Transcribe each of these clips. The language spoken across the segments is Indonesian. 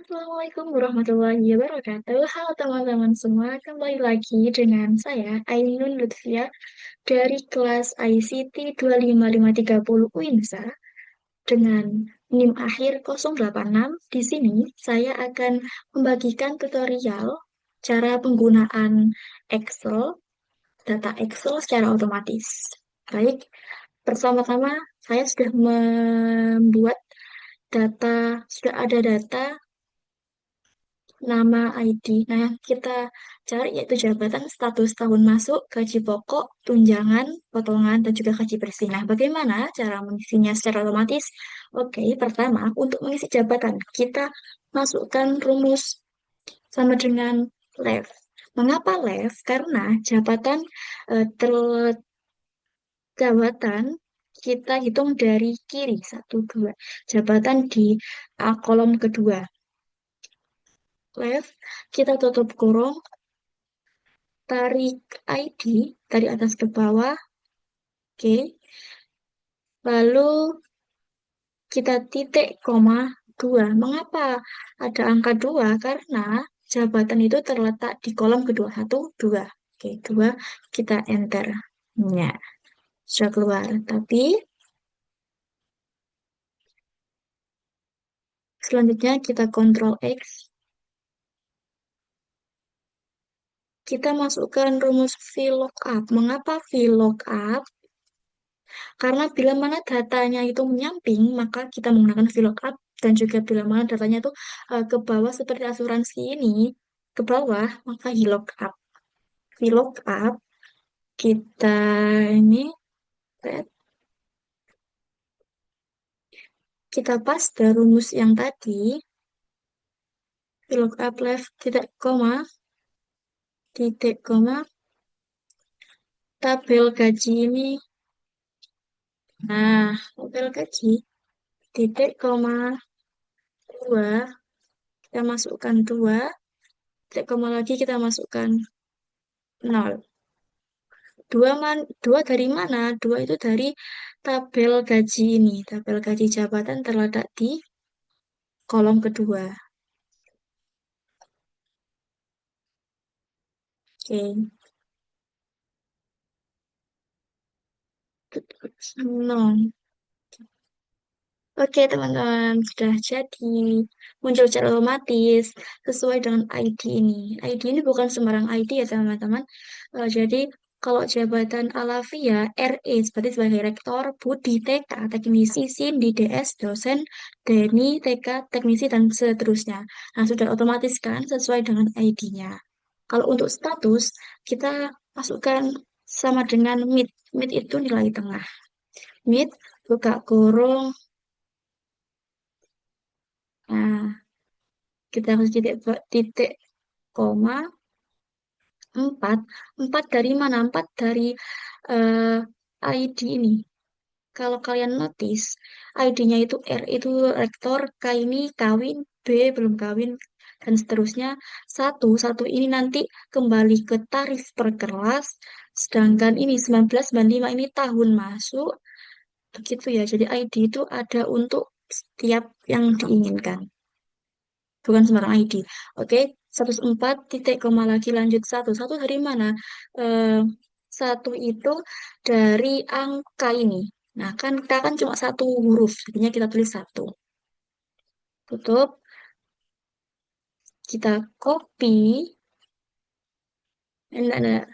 Assalamualaikum warahmatullahi wabarakatuh. Halo teman-teman semua, kembali lagi dengan saya Ainun Lutfia dari kelas ICT 25530 UINSA dengan NIM akhir 086. Di sini saya akan membagikan tutorial cara penggunaan Excel, data Excel secara otomatis. Baik, pertama-tama saya sudah membuat sudah ada data nama ID. Nah, yang kita cari yaitu jabatan, status, tahun masuk, gaji pokok, tunjangan, potongan, dan juga gaji bersih. Nah, bagaimana cara mengisinya secara otomatis? Oke, pertama, untuk mengisi jabatan, kita masukkan rumus sama dengan left. Mengapa left? Karena jabatan kita hitung dari kiri, satu, dua. Jabatan di kolom kedua. Left, kita tutup kurung, tarik ID dari atas ke bawah, oke. Lalu kita titik koma 2. Mengapa ada angka 2? Karena jabatan itu terletak di kolom kedua, satu, dua. Oke, 2, kita enter. Ya, sudah keluar. Tapi selanjutnya kita Ctrl X, kita masukkan rumus VLOOKUP. Mengapa VLOOKUP? Karena bila mana datanya itu menyamping, maka kita menggunakan VLOOKUP, dan juga bila mana datanya itu ke bawah seperti asuransi ini, ke bawah, maka VLOOKUP. VLOOKUP, kita ini, set, kita paste rumus yang tadi, VLOOKUP left, titik koma, tabel gaji ini, nah, tabel gaji, titik koma 2, kita masukkan 2, titik koma lagi kita masukkan 0. Dua dari mana? Dua itu dari tabel gaji ini. Tabel gaji jabatan terletak di kolom kedua. Oke. No. Oke, teman-teman, sudah jadi muncul secara otomatis sesuai dengan ID ini. ID ini bukan sembarang ID ya, teman-teman. Jadi, kalau jabatan Alavia, RE seperti sebagai rektor, Budi TK, teknisi, Cindy DS, dosen, Denny TK, teknisi, dan seterusnya. Nah, sudah otomatis kan sesuai dengan ID-nya. Kalau untuk status, kita masukkan sama dengan mid. Mid itu nilai tengah. Mid, buka kurung. Nah, kita harus titik koma 4. 4 dari mana? 4 dari eh, ID ini. Kalau kalian notice, ID-nya itu R itu rektor, K ini kawin, B belum kawin, dan seterusnya. Satu ini nanti kembali ke tarif per kelas, sedangkan ini 1995 ini tahun masuk, begitu ya. Jadi ID itu ada untuk setiap yang diinginkan. Bukan sembarang ID. Oke, 104 titik koma lagi lanjut satu. Satu dari mana? Eh, satu itu dari angka ini. Nah, kan kita kan cuma satu huruf, jadinya kita tulis satu. Tutup, kita copy. Enggak, enggak.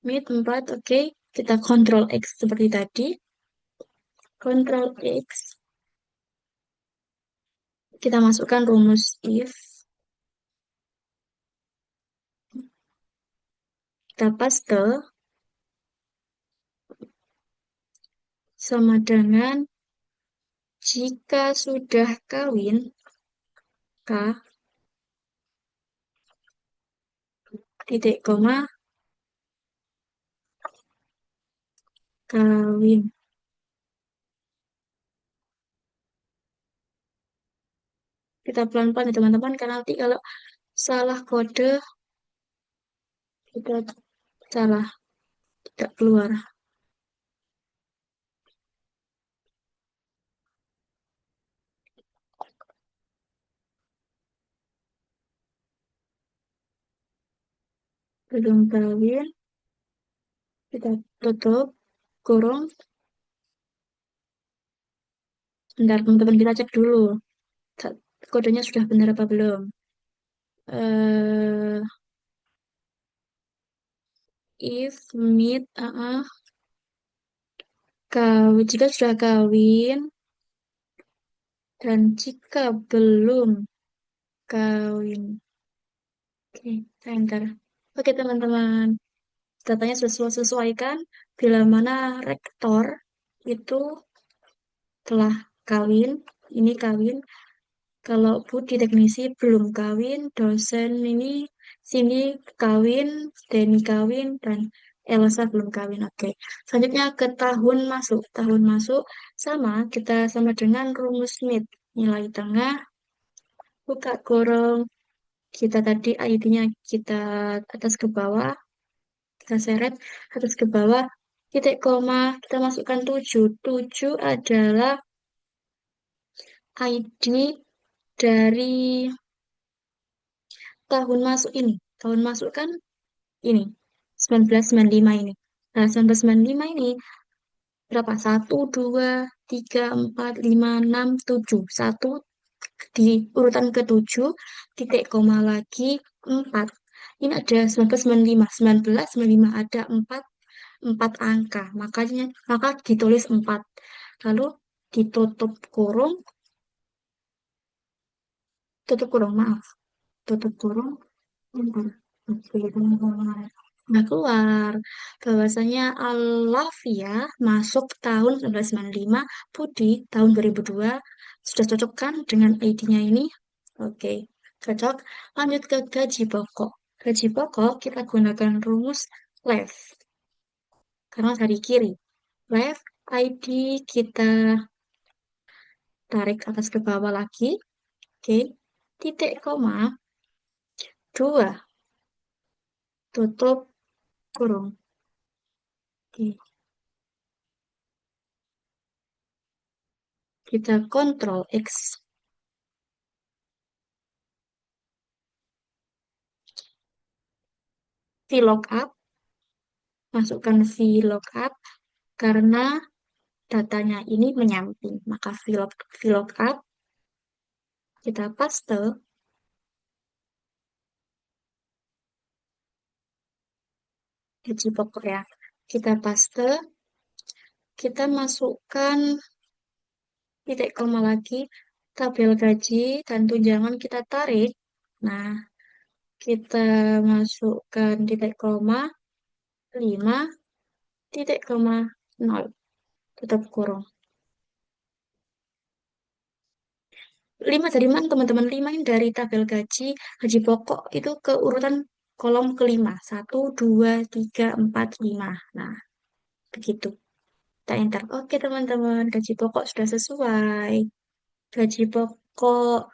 Mid 4, oke. Kita Ctrl X seperti tadi. Ctrl X. Kita masukkan rumus if. Kita paste sama dengan jika sudah kawin, K titik koma kawin. Kita pelan-pelan ya teman-teman, karena nanti kalau salah kode, kita salah, tidak keluar. belum kawin, kita tutup kurung. Bentar, teman-teman kita cek dulu. Kodenya sudah benar apa belum? eh if meet, jika sudah kawin dan jika belum kawin. Oke, enter. Oke, teman-teman. Datanya sudah sesuaikan bila mana rektor itu telah kawin, ini kawin. Kalau Budi teknisi belum kawin, dosen ini sini kawin, Denny kawin, dan Elsa belum kawin. Oke. Selanjutnya ke tahun masuk. Tahun masuk sama kita sama dengan rumus Smith. Nilai tengah, buka kurung. Kita tadi ID-nya kita atas ke bawah, kita seret atas ke bawah, titik koma, kita masukkan 7. 7 adalah ID dari tahun masuk ini. Tahun masuk kan ini, 1995 ini. Nah, 1995 ini berapa? Satu, 2, 3, 4, 5, 6, 7. Satu di urutan ke-7, titik koma lagi, 4. Ini ada 1995. 1995 ada 4 angka. Maka ditulis 4. Lalu ditutup kurung, maaf. Tutup kurung, bentar. Oke, teman-teman. Nah, keluar bahwasanya Alavia masuk tahun 1995, Budi tahun 2002. Sudah cocok kan dengan ID-nya ini? Oke, cocok. Lanjut ke gaji pokok. Gaji pokok kita gunakan rumus left, karena dari kiri. Left, ID kita tarik atas ke bawah lagi. Oke, titik koma, 2, tutup kurung. Oke, kita kontrol X. VLOOKUP, masukkan VLOOKUP karena datanya ini menyamping. Maka VLOOKUP, kita paste, gaji pokok ya. Kita paste, kita masukkan titik koma lagi, tabel gaji dan tunjangan kita tarik. Nah, kita masukkan titik koma, 5, titik koma, 0. Tutup kurung. 5 dari mana teman-teman? 5 ini dari tabel gaji, gaji pokok itu ke urutan kolom kelima. 1, 2, 3, 4, 5. Nah, begitu. Kita enter. Oke teman-teman, gaji pokok sudah sesuai. Gaji pokok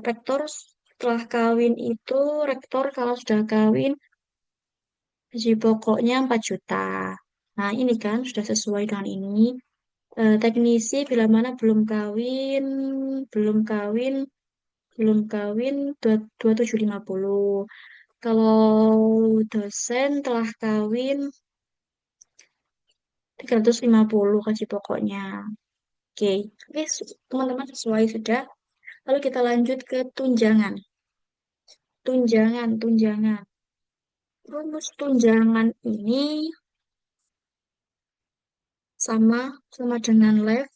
rektor setelah kawin itu, rektor kalau sudah kawin, gaji pokoknya 4 juta. Nah, ini kan sudah sesuai dengan ini. Teknisi bila mana belum kawin, dua 2750. Kalau dosen telah kawin 350 gaji pokoknya. Oke, oke teman-teman sesuai sudah. Lalu kita lanjut ke tunjangan. Tunjangan. Rumus tunjangan ini sama sama dengan left.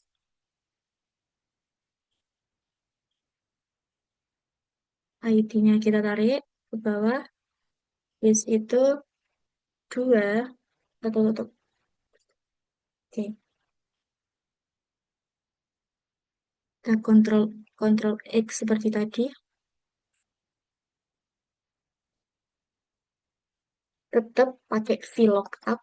ID-nya kita tarik ke bawah. Yes, itu 2 atau tutup. Oke, kita kontrol kontrol X seperti tadi. Tetap pakai VLOOKUP.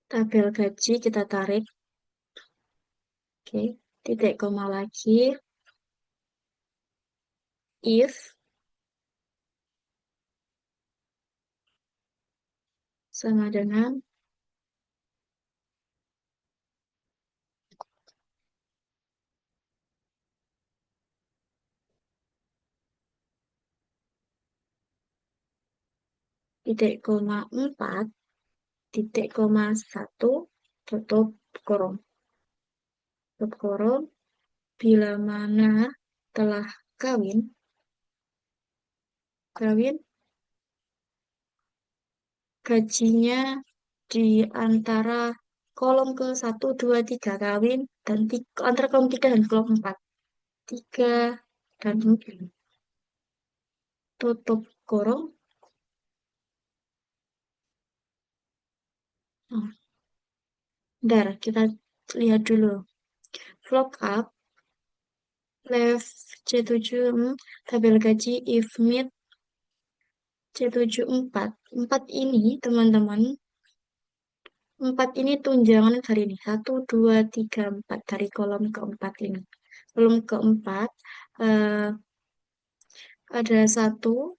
Tabel gaji kita tarik. Oke, titik koma lagi. If sama dengan titik koma 4 titik koma 1 tutup kurung. Tutup kurung. Bila mana telah kawin, kawin gajinya di antara kolom ke satu 2 3 kawin dan antara kolom 3 dan kolom 4 3 dan 4 tutup kurung. Nah, bentar, kita lihat dulu. Vlog up, left C7, tabel gaji, if mid C7 4. 4 ini, teman-teman, 4 ini tunjangan dari ini. 1 2 3 4 dari kolom keempat ini. Kolom keempat, eh, ada satu,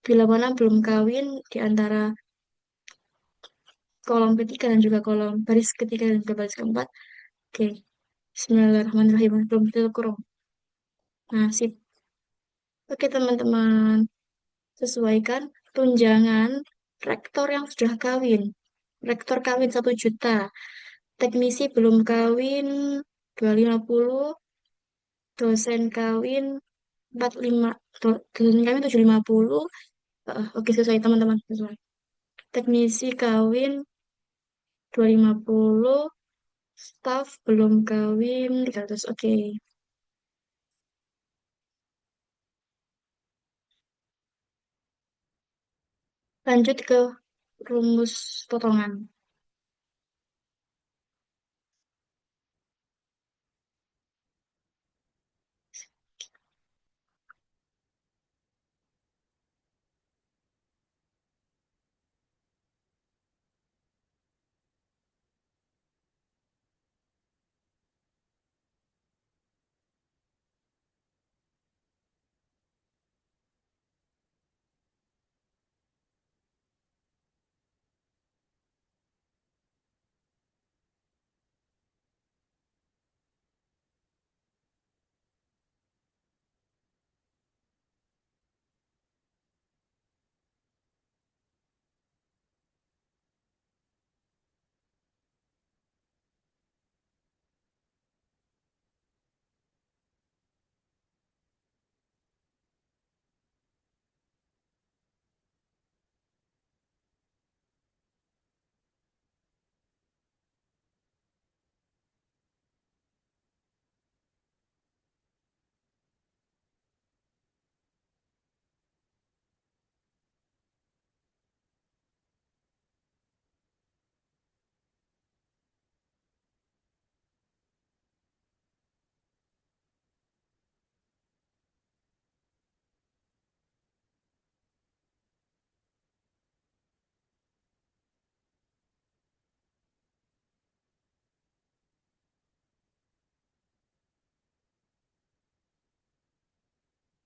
bila mana belum kawin di antara kolom ketiga dan juga kolom baris ketiga dan juga baris keempat. Oke, Bismillahirrahmanirrahim. Belum tutup kurung. Nah, sip. Oke, teman-teman. Sesuaikan tunjangan rektor yang sudah kawin. Rektor kawin 1 juta. Teknisi belum kawin 250. Dosen kawin 45. Dosen kawin 750. Oke, sesuai teman-teman. Sesuai. Teknisi kawin 250. Staff belum kawin 300. Oke. Lanjut ke rumus potongan.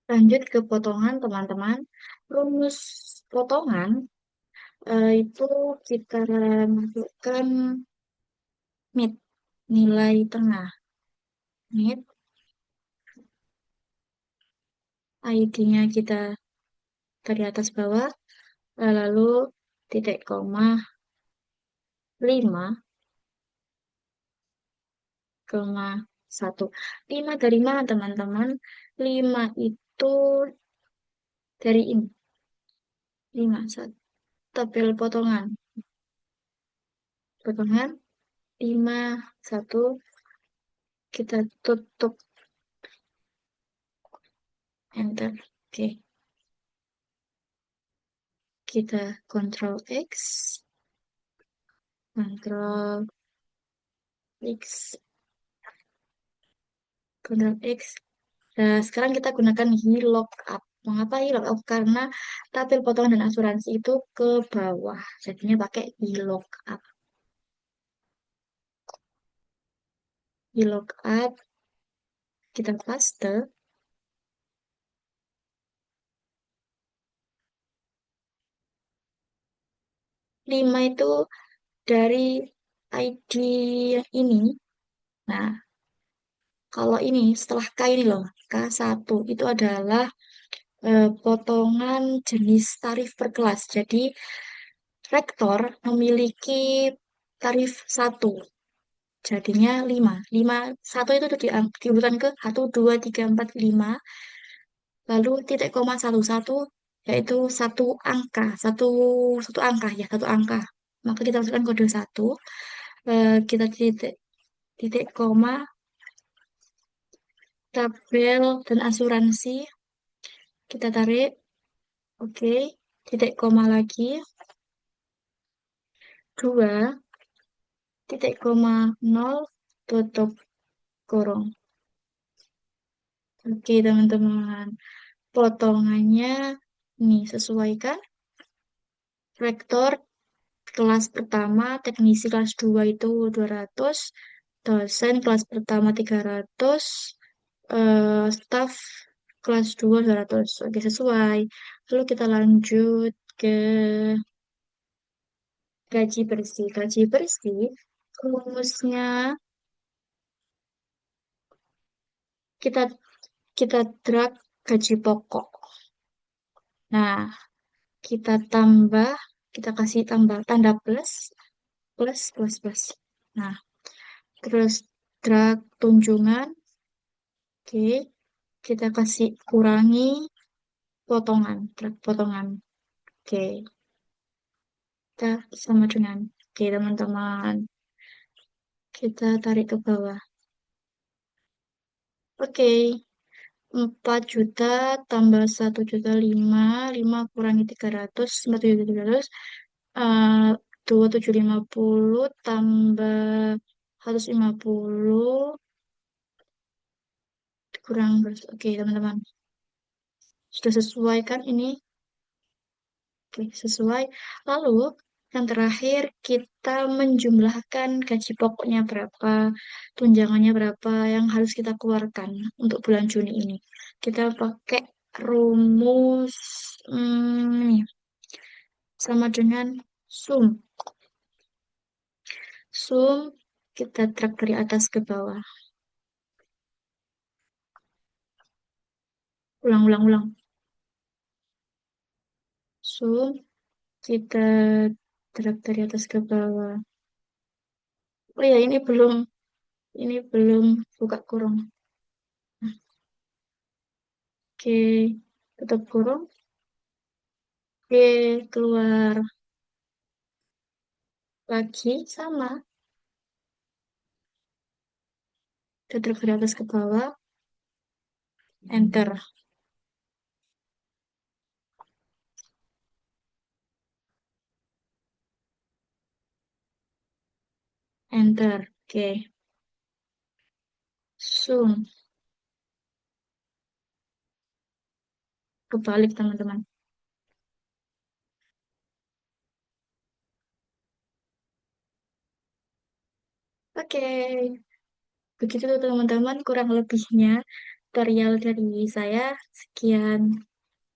Lanjut ke potongan, teman-teman. Rumus potongan itu kita masukkan mid, nilai tengah. Mid, ID-nya kita dari atas bawah, lalu titik koma 5,1. 5 dari mana, teman-teman? 5 itu dari ini. 5, satu. Tabel potongan. Potongan 5, 1. Kita tutup. Enter. Oke. Kita Ctrl X. Ctrl X. Ctrl X. Nah, sekarang kita gunakan VLOOKUP. Mengapa VLOOKUP? Karena tabel potongan dan asuransi itu ke bawah. Jadinya pakai VLOOKUP. VLOOKUP. Kita paste. 5 itu dari ID yang ini. Nah, kalau ini setelah K ini loh, K1 itu adalah potongan jenis tarif per kelas. Jadi, rektor memiliki tarif satu. Jadinya 5. 5 satu itu tuh diurutan ke 1, 2, 3, 4, 5. Lalu titik koma 1, 1 yaitu satu angka, satu angka ya, satu angka. Maka kita masukkan kode satu, kita titik titik koma tabel dan asuransi kita tarik, oke, titik koma lagi, 2, titik koma 0 tutup kurung. Oke teman-teman, potongannya nih sesuaikan. Rektor kelas pertama, teknisi kelas 2 itu 200, dosen kelas pertama 300, staff kelas 2 200. Oke, sesuai. Lalu kita lanjut ke gaji bersih. Gaji bersih, rumusnya kita kita drag gaji pokok. Nah, kita tambah, kita kasih tambah tanda plus, plus, plus, plus. Nah, terus drag tunjungan. Oke, kita kasih kurangi potongan, drag potongan. Oke, kita sama dengan, oke teman-teman, kita tarik ke bawah. Oke, 4 juta tambah 1,5 juta, 5 kurangi 300, 4.300, 2.750 tambah 150 kurang berapa? Oke teman-teman, sudah sesuai kan ini? Oke, sesuai. Lalu, yang terakhir, kita menjumlahkan gaji pokoknya berapa, tunjangannya berapa yang harus kita keluarkan untuk bulan Juni ini. Kita pakai rumus ini, sama dengan sum. Sum, kita track dari atas ke bawah. Ulang, ulang, ulang. Sum, kita track dari atas ke bawah. Oh ya, ini belum buka kurung. Oke, tutup kurung. Oke, keluar lagi sama. Duduk dari atas ke bawah. Enter. Enter. Oke. Zoom. Kebalik, teman-teman. Oke. Begitu teman-teman, kurang lebihnya tutorial dari saya. Sekian.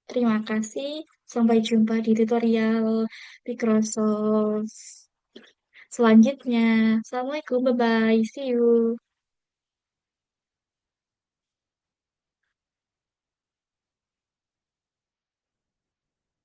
Terima kasih. Sampai jumpa di tutorial Microsoft selanjutnya. Assalamualaikum. Bye-bye. See you.